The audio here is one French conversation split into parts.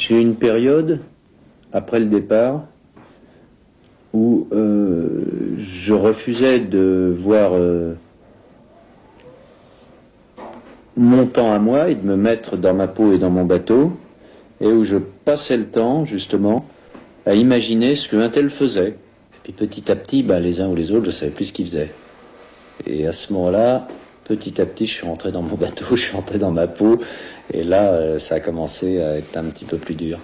J'ai eu une période, après le départ, où je refusais de voir mon temps à moi et de me mettre dans ma peau et dans mon bateau, et où je passais le temps, justement, à imaginer ce qu'un tel faisait. Puis petit à petit, les uns ou les autres, je ne savais plus ce qu'ils faisaient. Et à ce moment-là, petit à petit, je suis rentré dans mon bateau, je suis rentré dans ma peau, et là, ça a commencé à être un petit peu plus dur.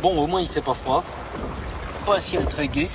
Bon, au moins il fait pas froid, pas un ciel très gai.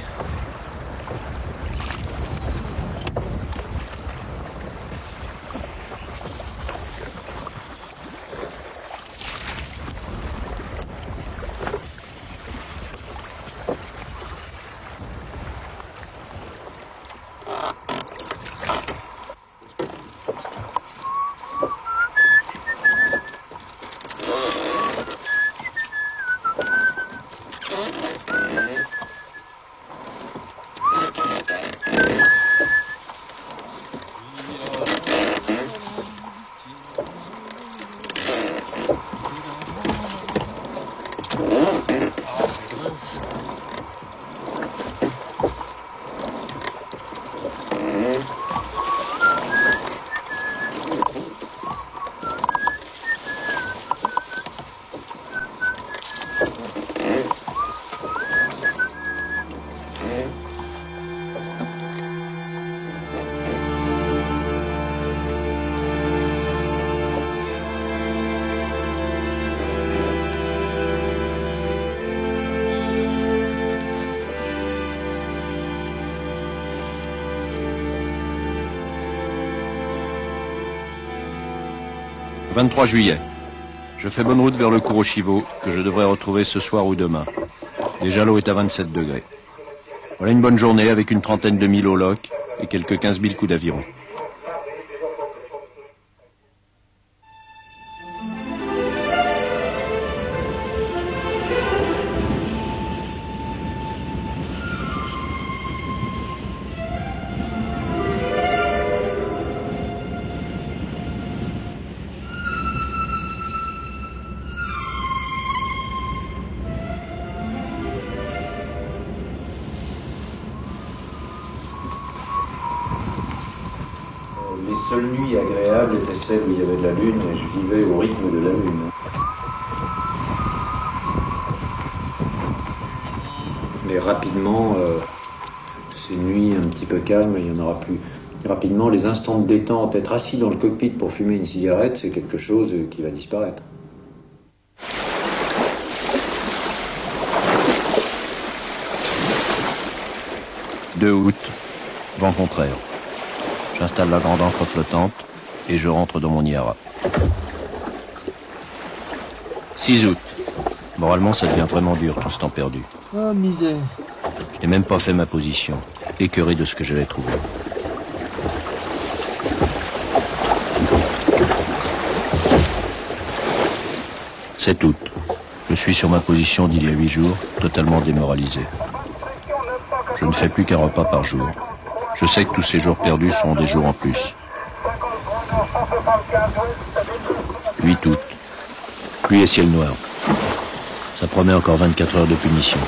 « 23 juillet. Je fais bonne route vers le Kuroshio, que je devrais retrouver ce soir ou demain. Déjà l'eau est à 27 degrés. Voilà une bonne journée avec une trentaine de milles au loch et quelques 15 000 coups d'aviron. Les seules nuits agréables étaient celles où il y avait de la lune et je vivais au rythme de la lune. Mais rapidement, ces nuits un petit peu calmes, il n'y en aura plus. Rapidement, les instants de détente, être assis dans le cockpit pour fumer une cigarette, c'est quelque chose qui va disparaître. « 2 août, vent contraire. J'installe la grande ancre flottante et je rentre dans mon IRA. 6 août. Moralement, ça devient vraiment dur, tout ce temps perdu. Oh, misère. Je n'ai même pas fait ma position, écœuré de ce que j'avais trouvé. 7 août. Je suis sur ma position d'il y a 8 jours, totalement démoralisé. Je ne fais plus qu'un repas par jour. Je sais que tous ces jours perdus sont des jours en plus. 8 août. Pluie et ciel noir. Ça promet encore 24 heures de punition.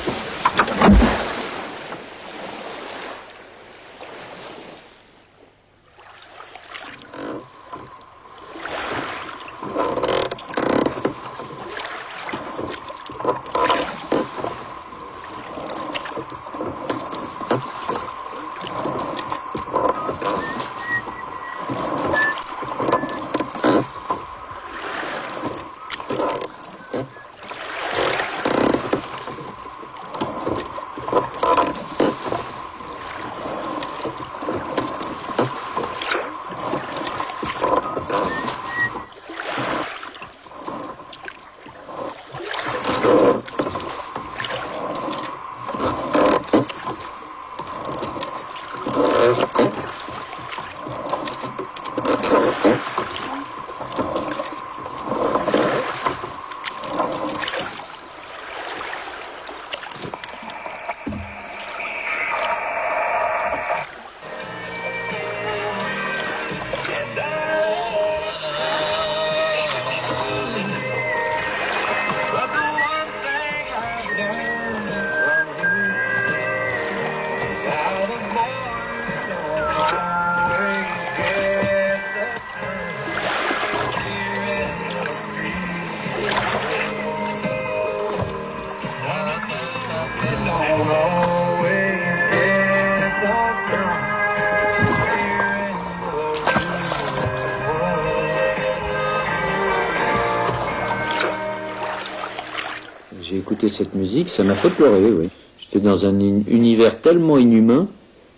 j'ai écouté cette musique, ça m'a fait pleurer, oui. J'étais dans un univers tellement inhumain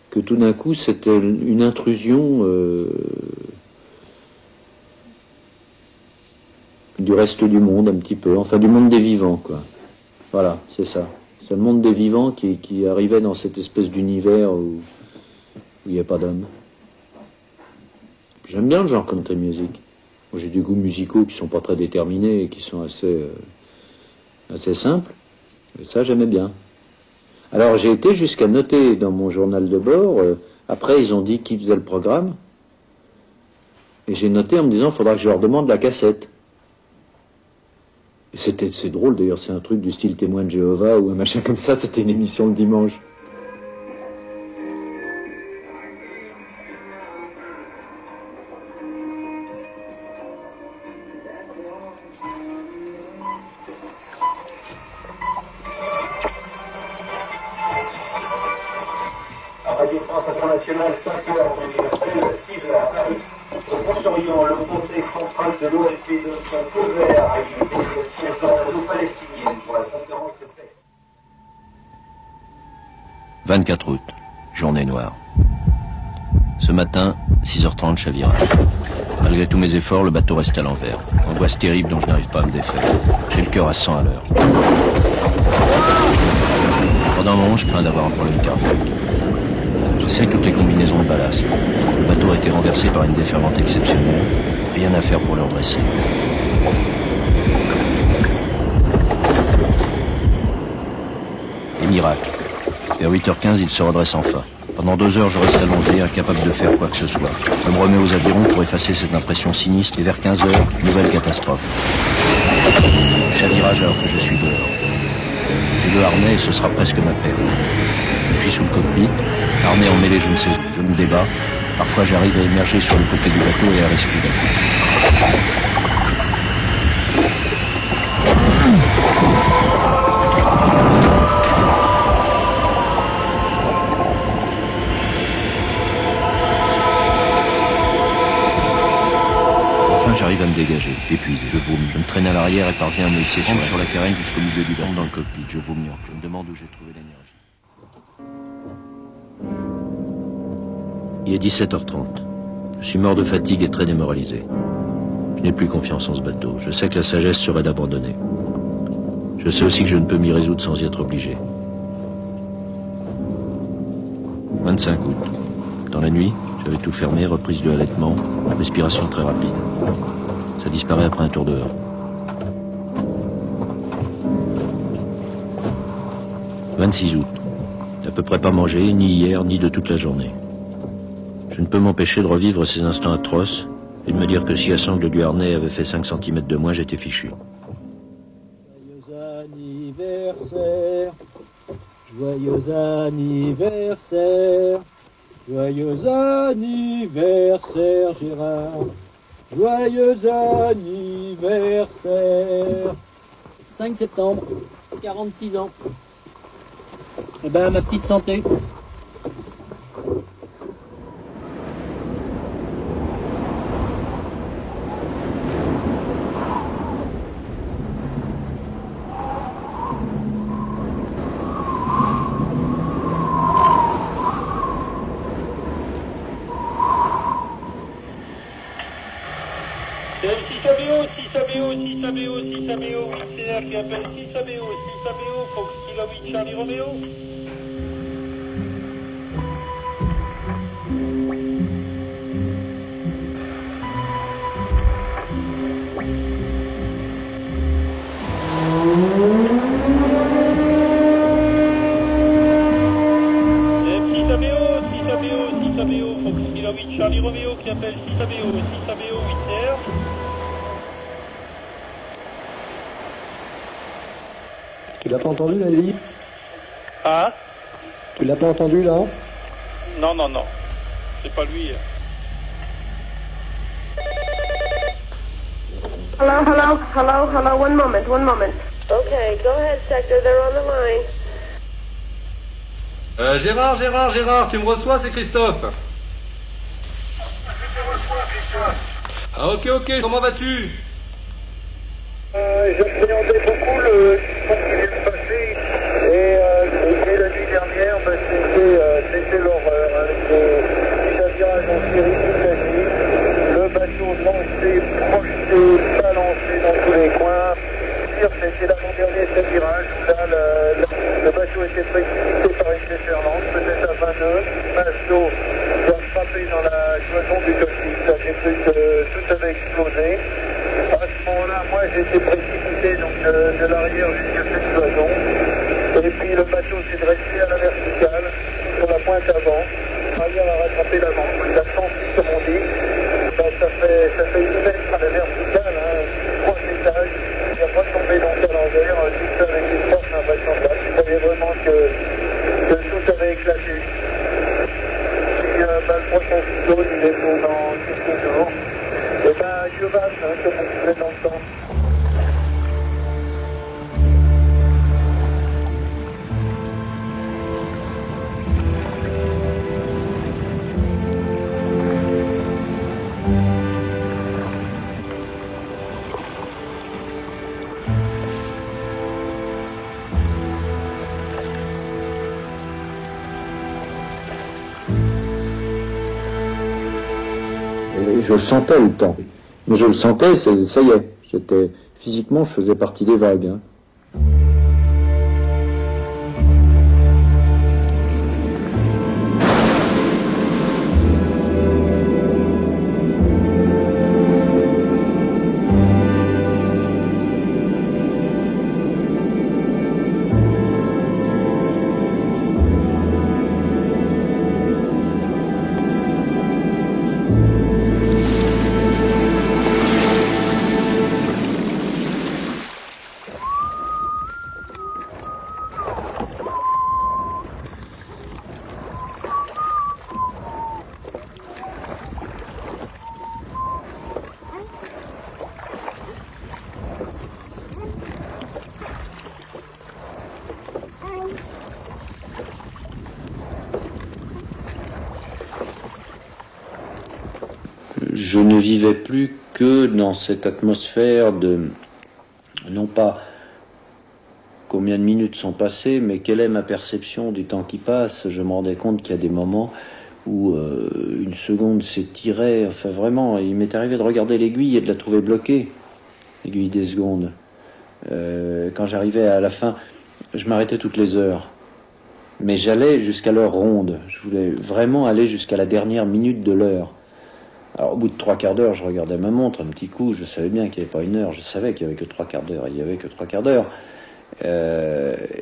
que tout d'un coup, c'était une intrusion du reste du monde, un petit peu. Enfin, du monde des vivants, quoi. Voilà, c'est ça. C'est le monde des vivants qui arrivait dans cette espèce d'univers où il n'y a pas d'homme. J'aime bien le genre country music. Moi, j'ai des goûts musicaux qui sont pas très déterminés et qui sont assez simples. Et ça, j'aimais bien. Alors, j'ai été jusqu'à noter dans mon journal de bord, après, ils ont dit qui faisait le programme, et j'ai noté en me disant, il faudra que je leur demande la cassette. Et c'est drôle, d'ailleurs, c'est un truc du style Témoin de Jéhovah ou un machin comme ça, c'était une émission le dimanche. Radio France Internationale, 5 heures universelle, 6 heures à Paris. Au Proche-Orient, le Conseil central de l'ONP de son feu vert à une négociation palestinienne pour la conférence de paix. 24 août, journée noire. Ce matin, 6h30, chavirage. Malgré tous mes efforts, le bateau reste à l'envers. Angoisse terrible dont je n'arrive pas à me défaire. J'ai le cœur à 100 à l'heure. Pendant mon je crains d'avoir un problème cardiaque. J'essaie toutes les combinaisons de ballast. Le bateau a été renversé par une déferlante exceptionnelle. Rien à faire pour le redresser. Et miracle. Vers 8h15, il se redresse enfin. Pendant 2 heures, je reste allongé, incapable de faire quoi que ce soit. Je me remets aux avirons pour effacer cette impression sinistre et vers 15h, nouvelle catastrophe. Chavirage alors que je suis dehors. J'ai le harnais et ce sera presque ma perte. Je suis sous le cockpit, harnais emmêlé je ne sais où. Je me débat. Parfois j'arrive à émerger sur le côté du bateau et à respirer. J'arrive à me dégager, épuisé, je vomis. Je me traîne à l'arrière et parviens à me hisser sur la carène jusqu'au milieu du banc dans le cockpit. Je vomis encore. Je me demande où j'ai trouvé l'énergie. Il est 17h30. Je suis mort de fatigue et très démoralisé. Je n'ai plus confiance en ce bateau. Je sais que la sagesse serait d'abandonner. Je sais aussi que je ne peux m'y résoudre sans y être obligé. 25 août. Dans la nuit, j'avais tout fermé, reprise de halètement, respiration très rapide. Ça disparaît après un tour dehors. 26 août. À peu près pas mangé, ni hier, ni de toute la journée. Je ne peux m'empêcher de revivre ces instants atroces et de me dire que si à sangle du harnais avait fait 5 cm de moins, j'étais fichu. Joyeux anniversaire, joyeux anniversaire, joyeux anniversaire Gérard, joyeux anniversaire. 5 septembre, 46 ans. Eh ben, ma petite santé. Qui appelle 6 ABO, Fox Kilo 8 Charlie Romeo. Fox Kilo 8 Charlie Romeo qui appelle 6 ABO, 8 R. Tu l'as pas entendu là, Elie? Hein? Tu l'as pas entendu là? Non. C'est pas lui. Hello, one moment. Okay, go ahead, Sector, they're on the line. Gérard, tu me reçois, c'est Christophe. Ah, ok, comment vas-tu? J'appréhendais beaucoup le les coins. C'était l'avant-dernier de ce virage où là, le bateau était précipité par une déferlante, peut-être à 20 nœuds. Masse d'eau doit frapper dans la cloison du cockpit. Ça fait plus que tout avait explosé. À ce moment-là, moi j'ai été précipité donc, de l'arrière jusqu'à cette cloison. Et puis le bateau s'est dressé à la verticale, sur la pointe avant. L'arrière a rattrapé l'avant. Il a senti, comme on dit. Ben, ça fait 1 mètre à la verticale, hein, 3 étages. Il n'a pas tombé donc à l'envers, tout ça avec une force invraisemblable. Je croyais vraiment que tout avait éclaté. Puis le prochain cyclone, il est pour dans quelques jours. Et ben, je vache, hein, comme on disait dans le temps. Je sentais le temps. Mais je le sentais, ça y est. Physiquement, je faisais partie des vagues. Hein. Je ne vivais plus que dans cette atmosphère de, non pas combien de minutes sont passées, mais quelle est ma perception du temps qui passe. Je me rendais compte qu'il y a des moments où une seconde s'étirait, enfin vraiment, il m'est arrivé de regarder l'aiguille et de la trouver bloquée, l'aiguille des secondes. Quand j'arrivais à la fin, je m'arrêtais toutes les heures. Mais j'allais jusqu'à l'heure ronde, je voulais vraiment aller jusqu'à la dernière minute de l'heure. Alors au bout de 3/4 d'heure, je regardais ma montre, un petit coup, je savais bien qu'il n'y avait pas 1 heure, je savais qu'il n'y avait que 3/4 d'heure, il n'y avait que 3/4 d'heure.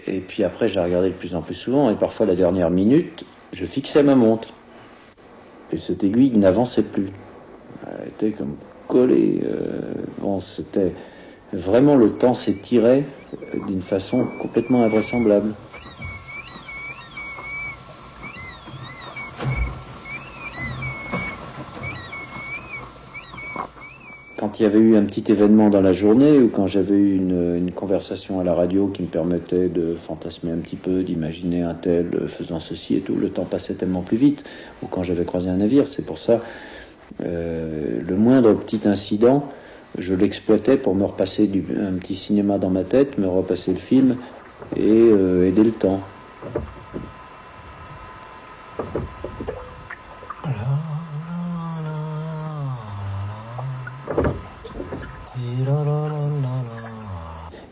Et puis après, je la regardais de plus en plus souvent, et parfois la dernière minute, je fixais ma montre. Et cette aiguille n'avançait plus. Elle était comme collée. Bon, c'était vraiment, le temps s'étirait d'une façon complètement invraisemblable. Quand il y avait eu un petit événement dans la journée, ou quand j'avais eu une conversation à la radio qui me permettait de fantasmer un petit peu, d'imaginer un tel faisant ceci et tout, le temps passait tellement plus vite. Ou quand j'avais croisé un navire, c'est pour ça, le moindre petit incident, je l'exploitais pour me repasser un petit cinéma dans ma tête, me repasser le film et aider le temps.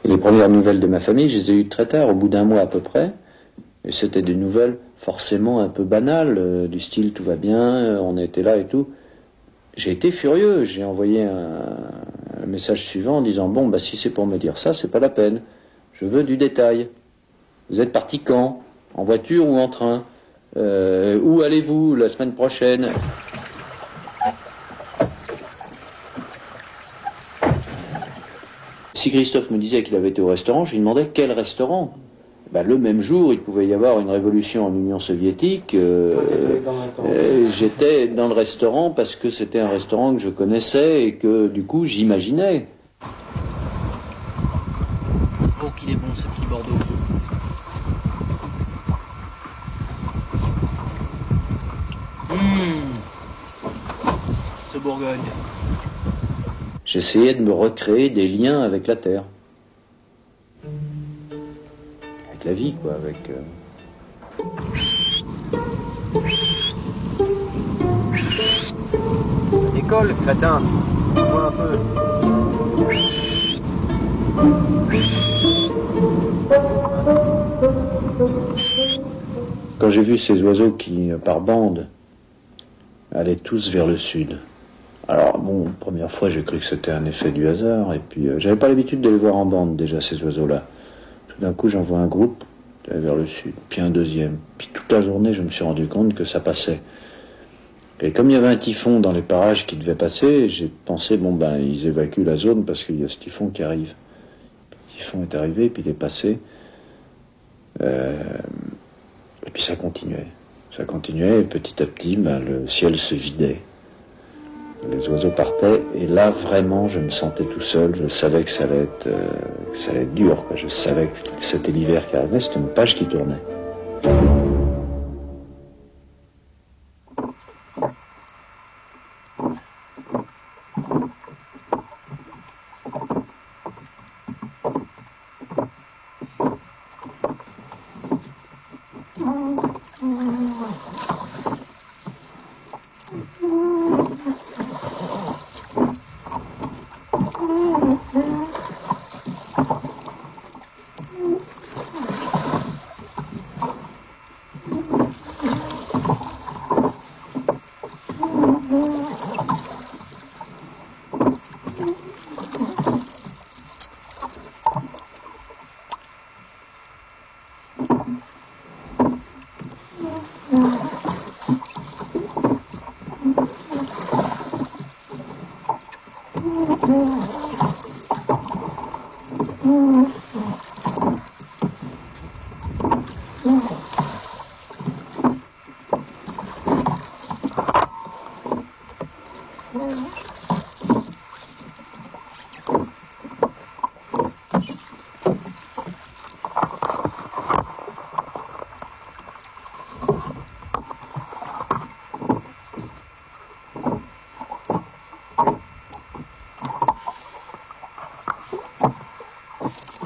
Et les premières nouvelles de ma famille, je les ai eues très tard, au bout d'1 mois à peu près. Et c'était des nouvelles forcément un peu banales, du style tout va bien, on était là et tout. J'ai été furieux, j'ai envoyé un message suivant en disant bon, bah si c'est pour me dire ça, c'est pas la peine. Je veux du détail. Vous êtes parti quand? En voiture ou en train? Où allez-vous la semaine prochaine? Si Christophe me disait qu'il avait été au restaurant, je lui demandais quel restaurant. Ben, le même jour, il pouvait y avoir une révolution en Union soviétique. J'étais dans le restaurant parce que c'était un restaurant que je connaissais et que du coup j'imaginais. Oh, qu'il est bon ce petit Bordeaux. Ce Bourgogne. J'essayais de me recréer des liens avec la terre. Avec la vie, quoi, avec... École, crétin. Vois un peu. quand j'ai vu ces oiseaux qui, par bande, allaient tous vers le sud. Alors bon, première fois j'ai cru que c'était un effet du hasard, et puis j'avais pas l'habitude de les voir en bande déjà, ces oiseaux-là. Tout d'un coup j'en vois un groupe vers le sud, puis un deuxième. Puis toute la journée je me suis rendu compte que ça passait. Et comme il y avait un typhon dans les parages qui devait passer, j'ai pensé, bon ben ils évacuent la zone parce qu'il y a ce typhon qui arrive. Le typhon est arrivé, puis il est passé. Et puis ça continuait. Ça continuait, et petit à petit, ben, le ciel se vidait. Les oiseaux partaient, et là, vraiment, je me sentais tout seul. Je savais que ça allait être dur, quoi. Je savais que c'était l'hiver qui arrivait, c'était une page qui tournait.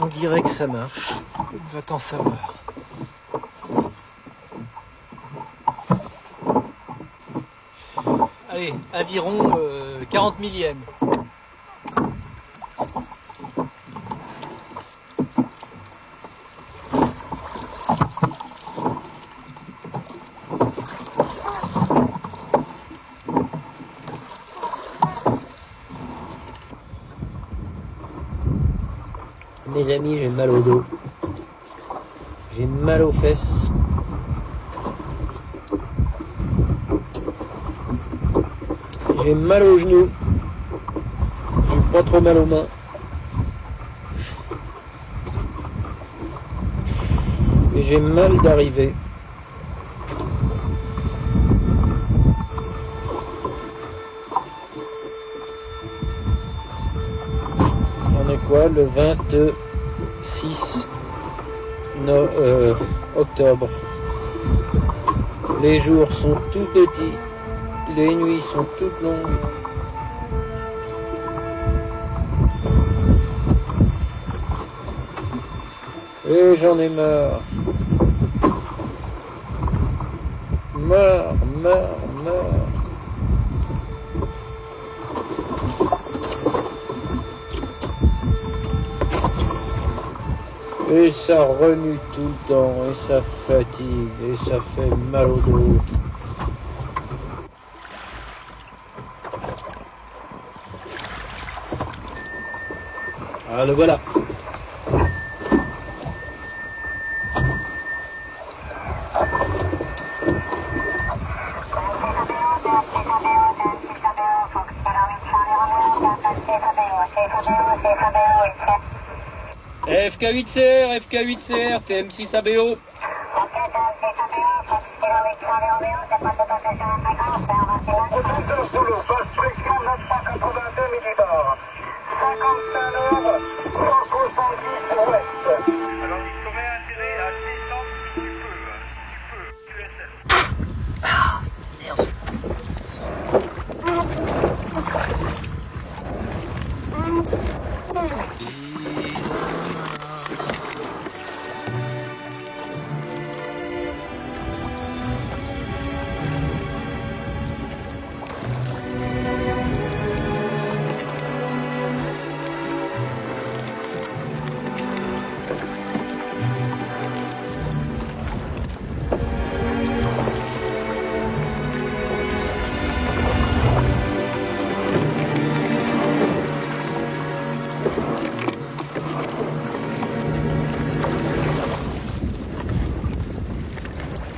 On dirait que ça marche. Va-t'en savoir. Allez, aviron 40 millièmes. Mes amis, j'ai mal au dos. J'ai mal aux fesses. J'ai mal aux genoux. J'ai pas trop mal aux mains. Et j'ai mal d'arriver. On est quoi, le 26 octobre. Les jours sont tout petits, les nuits sont toutes longues. Et j'en ai marre. Marre. Et ça remue tout le temps, et ça fatigue, et ça fait mal au dos. Ah, le voilà. FK8CR, FK8CR, TM6ABO. Conducteur solo, phase flexion 982 millibars. 55 nord, 170 ouest. Alors il serait intérêt à descendre si tu peux. QSL. Ah, merde.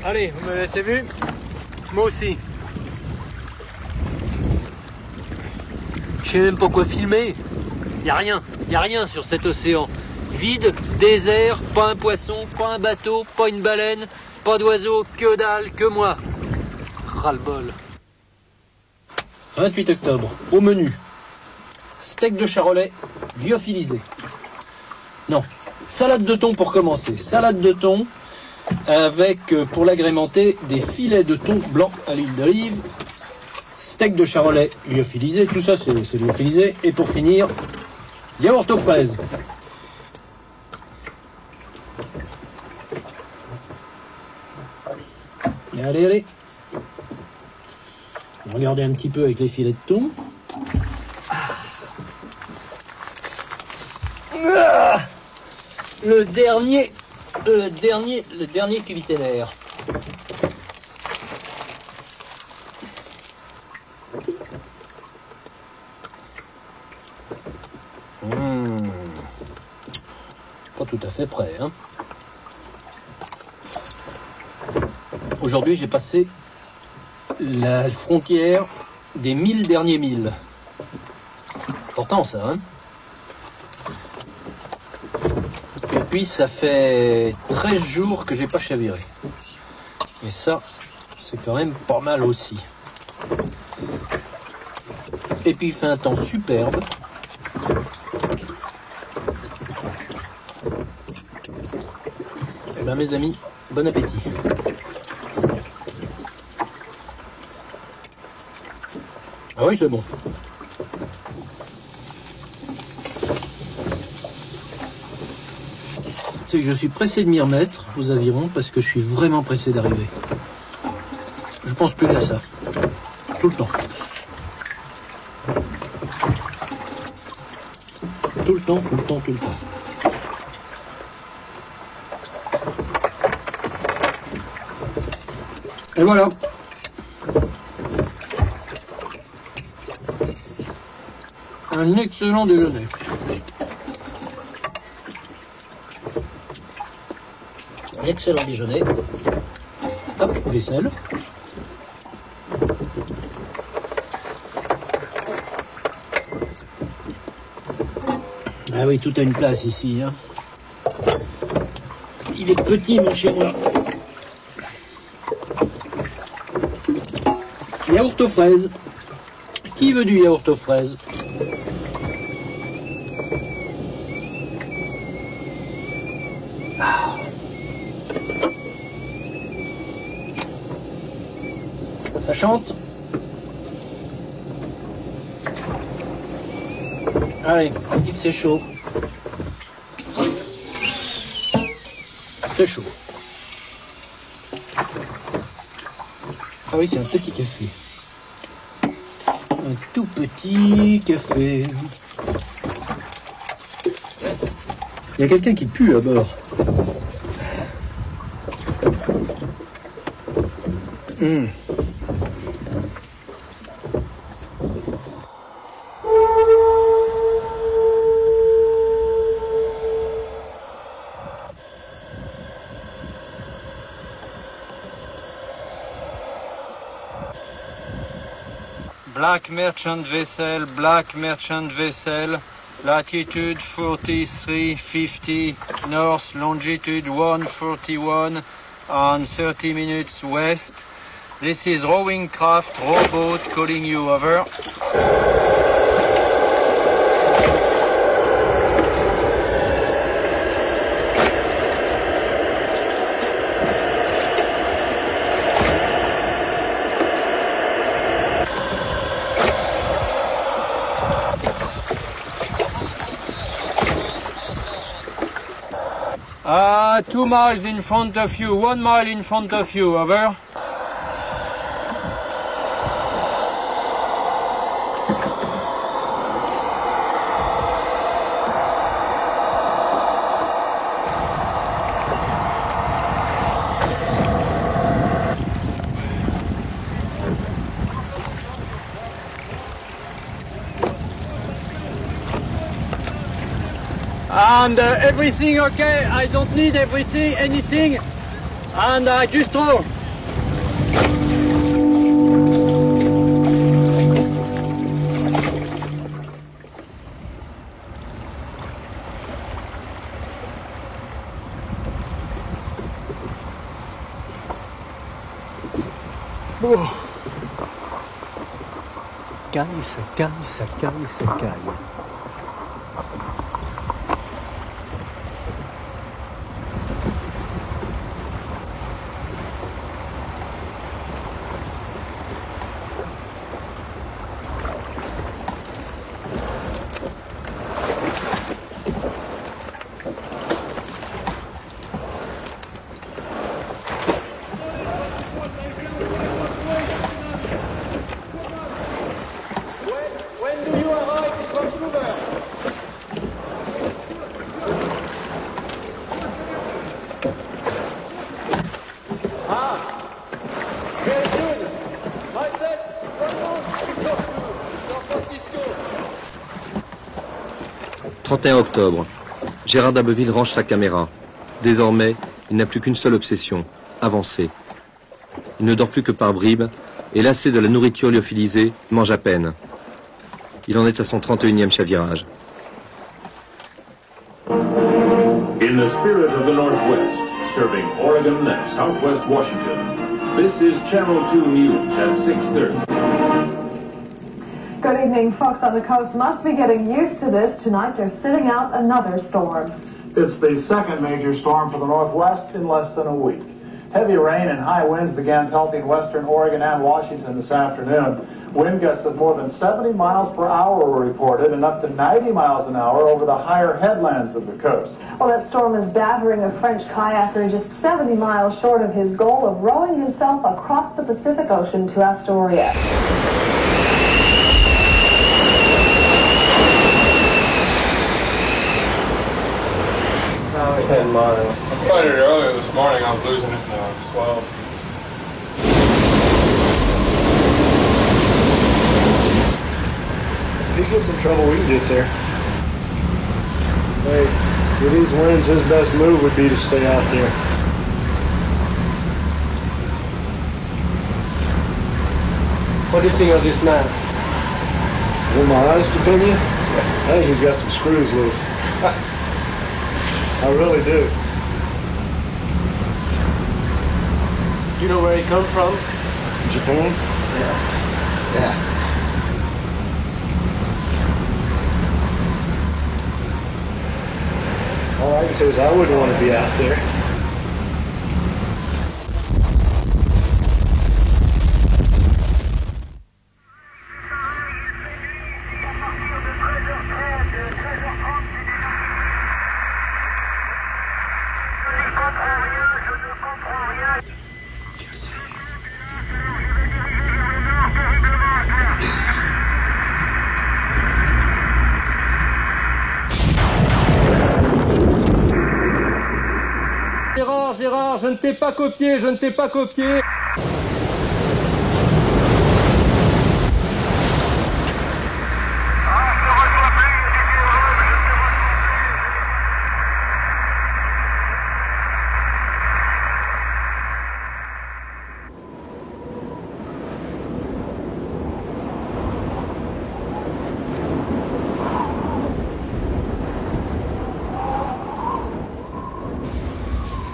Allez, vous me laissez vu? Moi aussi. Je sais même pas quoi filmer. Y a rien sur cet océan. Vide, désert, pas un poisson, pas un bateau, pas une baleine, pas d'oiseau, que dalle, que moi. Ras-le-bol. 28 octobre, au menu. Steak de charolais lyophilisé. Non, salade de thon pour commencer. Salade de thon avec, pour l'agrémenter, des filets de thon blanc à l'huile d'olive. Steak de charolais lyophilisé, tout ça c'est lyophilisé. Et pour finir, yaourt aux fraises. Allez. Regardez un petit peu avec les filets de thon. Le dernier cuvitellaire. Pas tout à fait prêt, hein. Aujourd'hui, j'ai passé la frontière des 1000 derniers milles. Important ça, hein. Et puis ça fait 13 jours que j'ai pas chaviré. Et ça, c'est quand même pas mal aussi. Et puis il fait un temps superbe. Eh ben mes amis, bon appétit. Ah oui, c'est bon. C'est que je suis pressé de m'y remettre aux avirons parce que je suis vraiment pressé d'arriver. Je pense plus qu'à ça. Tout le temps. Tout le temps. Et voilà. Un excellent déjeuner. Excellent déjeuner. Hop, vaisselle. Ah oui, tout a une place ici, hein. Il est petit, mon chez moi. Yaourt aux fraises. Qui veut du yaourt aux fraises? Ça chante. Allez, on dit que c'est chaud. C'est chaud. Ah oui, c'est un petit café. Un tout petit café. Il y a quelqu'un qui pue à bord. Black Merchant Vessel, latitude 4350 north, longitude 141 and 30 minutes west. This is rowing craft, rowboat calling you over. Ah, 2 miles in front of you, 1 mile in front of you, over. And everything okay, I don't need anything, and I just row. Ça caille. Very soon. I said 1 month to go to San Francisco. 31 octobre. Gérard d'Abbeville range sa caméra. Désormais, il n'a plus qu'une seule obsession, avancer. Il ne dort plus que par bribes, et lassé de la nourriture lyophilisée, mange à peine. Il en est à son 31e chavirage. In the spirit of the Northwest, serving Oregon and Southwest Washington, this is Channel 2 News at 6:30. Good evening. Folks on the coast must be getting used to this. Tonight they're sitting out another storm. It's the second major storm for the Northwest in less than a week. Heavy rain and high winds began pelting western Oregon and Washington this afternoon. Wind gusts of more than 70 miles per hour were reported and up to 90 miles an hour over the higher headlands of the coast. Well, that storm is battering a French kayaker just 70 miles short of his goal of rowing himself across the Pacific Ocean to Astoria. 10 miles. I spotted it earlier this morning. I was losing it in the swells. If he gets in trouble, we can get there. Hey, with these winds, his best move would be to stay out there. What do you think of this man? In my honest opinion, I think he's got some screws loose. I really do. Do you know where he come from? Japan? Yeah. All I can say is I wouldn't want to be out there. Gérard, je ne t'ai pas copié, je ne t'ai pas copié.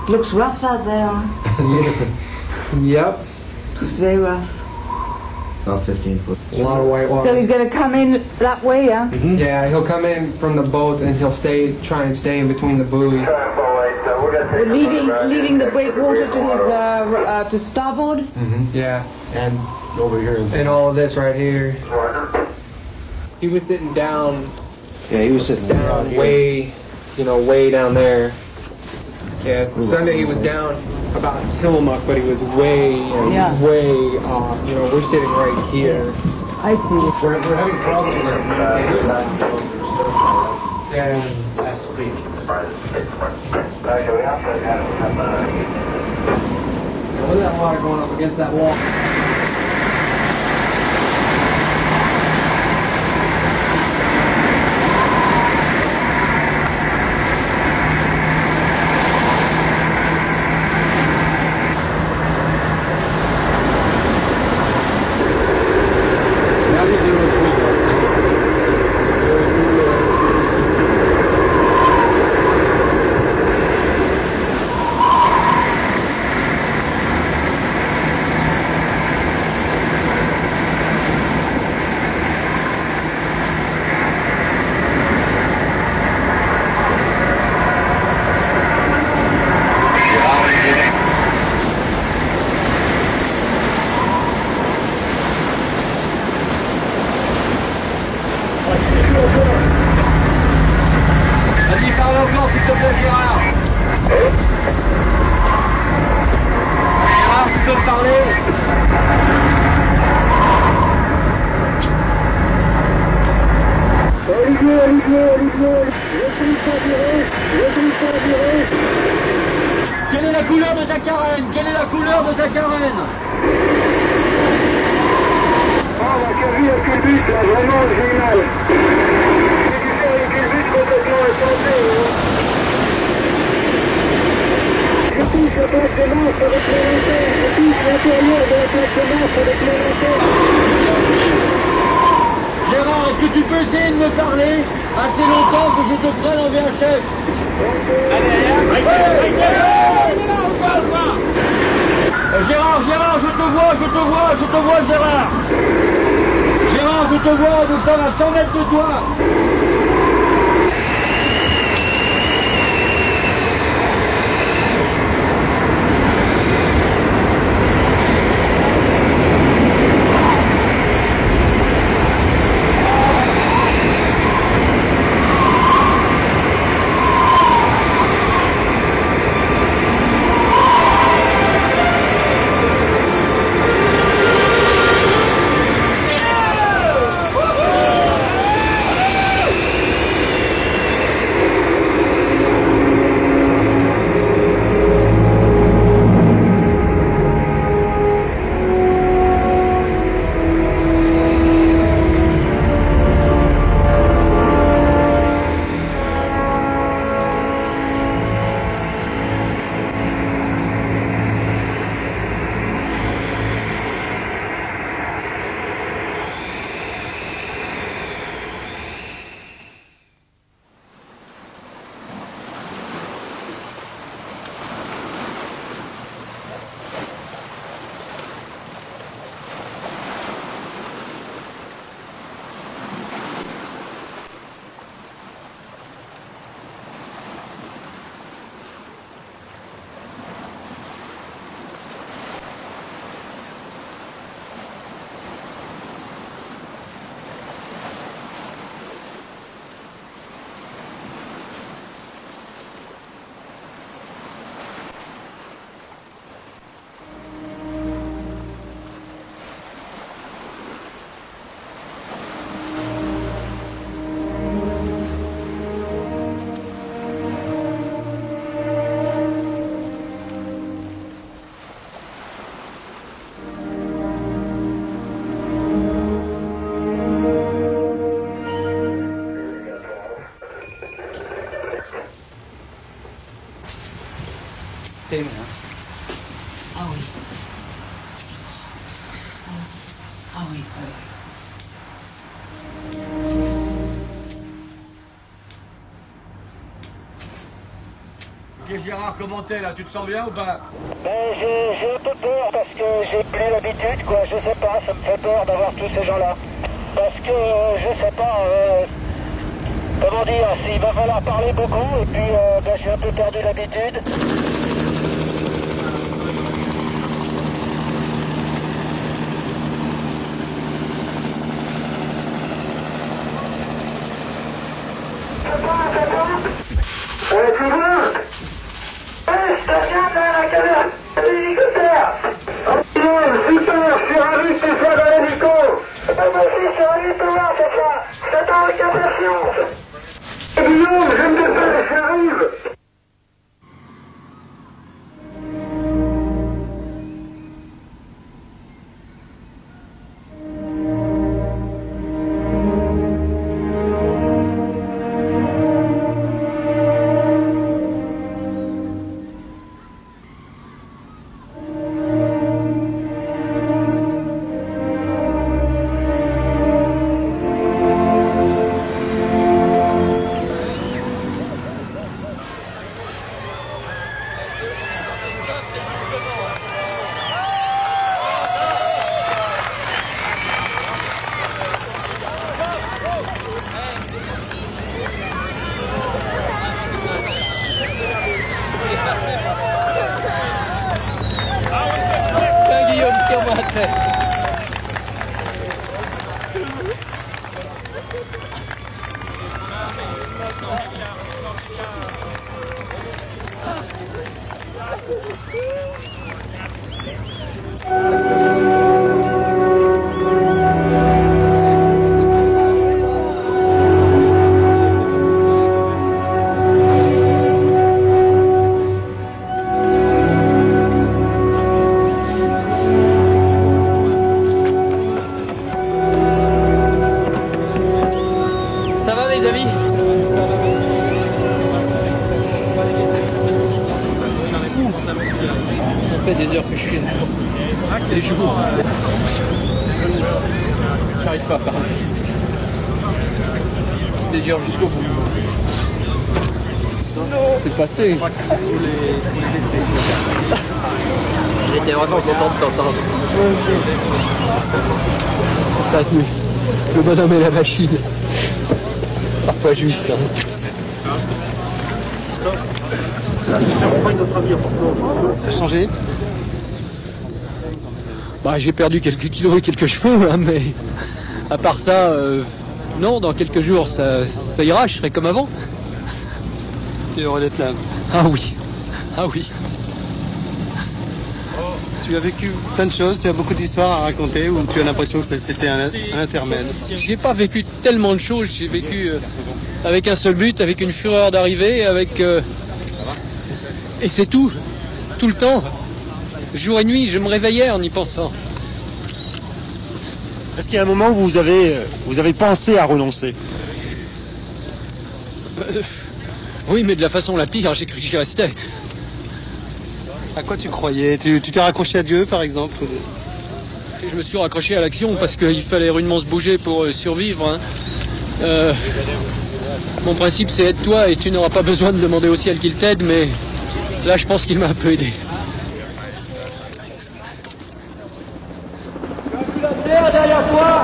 Looks rough out there. Yep. It's very rough. About 15 foot. A lot of white water. So he's gonna come in that way, yeah? Mm-hmm. Yeah, he'll come in from the boat and he'll try and stay in between the buoys. We're leaving the breakwater to his to starboard. Mm-hmm. Yeah, and over here. And all of this right here. He was sitting down. Yeah, he was sitting down way down there. Yeah, Sunday he was down about Tillamook, but he was way off. You know, we're sitting right here. I see. We're having problems with our Yeah. last week. Look at that water going up against that wall. blanc, s'il te plaît, Gérard. Gérard, tu peux me parler? Quelle est la couleur de ta carène? Quelle est la couleur de ta carène? Ah, la cabine à culbut, là, vraiment génial. J'ai dû faire une culbut complètement insensée. Je touche la place de Mars avec mon lanterne. Je touche l'intérieur de la place de Mars avec mon lanterne. Gérard, est-ce que tu peux essayer de me parler assez longtemps que je te prenne en VHF? Gérard, je te vois, Gérard. Gérard, je te vois, nous sommes à 100 mètres de toi. Ah oui. Ah oui, oui. Ok Gérard, comment t'es là? Tu te sens bien ou pas? Ben j'ai un peu peur parce que j'ai plus l'habitude quoi, je sais pas, ça me fait peur d'avoir tous ces gens-là. Parce que je sais pas, comment dire, il va falloir parler beaucoup et puis ben, j'ai un peu perdu l'habitude. Tu vois? Je te regarde dans la caverne de l'hélicoptère. Oh super, je suis ravi que tu sois dans l'hélico. Moi aussi, je suis ravi de te voir, c'est ça. J'attends avec impatience. Guillaume, je me dépêche, j'arrive. Ça va les amis? Ça fait des heures que je suis là. Des jours. J'arrive pas à parler. C'était dur jusqu'au bout. C'est passé. J'étais vraiment content de t'entendre. Ça a tenu. Le bonhomme et la machine. Parfois juste. T'as changé? Bah, j'ai perdu quelques kilos et quelques cheveux, hein, mais à part ça, non, dans quelques jours, ça ira, je serai comme avant. T'es heureux d'être là? Ah oui, ah oui. Tu as vécu plein de choses, tu as beaucoup d'histoires à raconter ou tu as l'impression que c'était un intermède? J'ai pas vécu tellement de choses, j'ai vécu avec un seul but, avec une fureur d'arriver, avec... Et c'est tout le temps. Jour et nuit, je me réveillais en y pensant. Est-ce qu'il y a un moment où vous avez pensé à renoncer? Oui, mais de la façon la pire, j'ai cru que j'y restais. À quoi tu croyais? Tu t'es raccroché à Dieu, par exemple? Et je me suis raccroché à l'action parce qu'il fallait rudement se bouger pour survivre. Hein. Mon principe, c'est aide-toi et tu n'auras pas besoin de demander au ciel qu'il t'aide, mais là, je pense qu'il m'a un peu aidé. Derrière toi!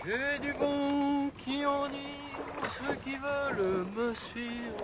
J'ai du bon qui enivre ceux qui veulent me suivre.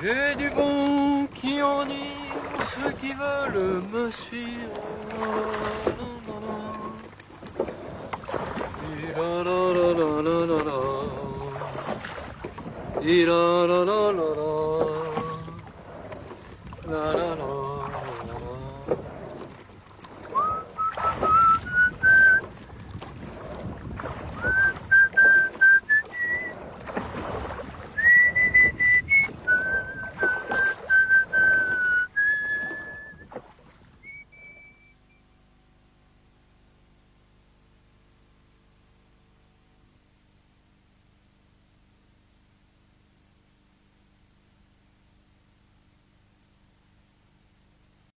J'ai du bon qui enivre ceux qui veulent me suivre. La la la la.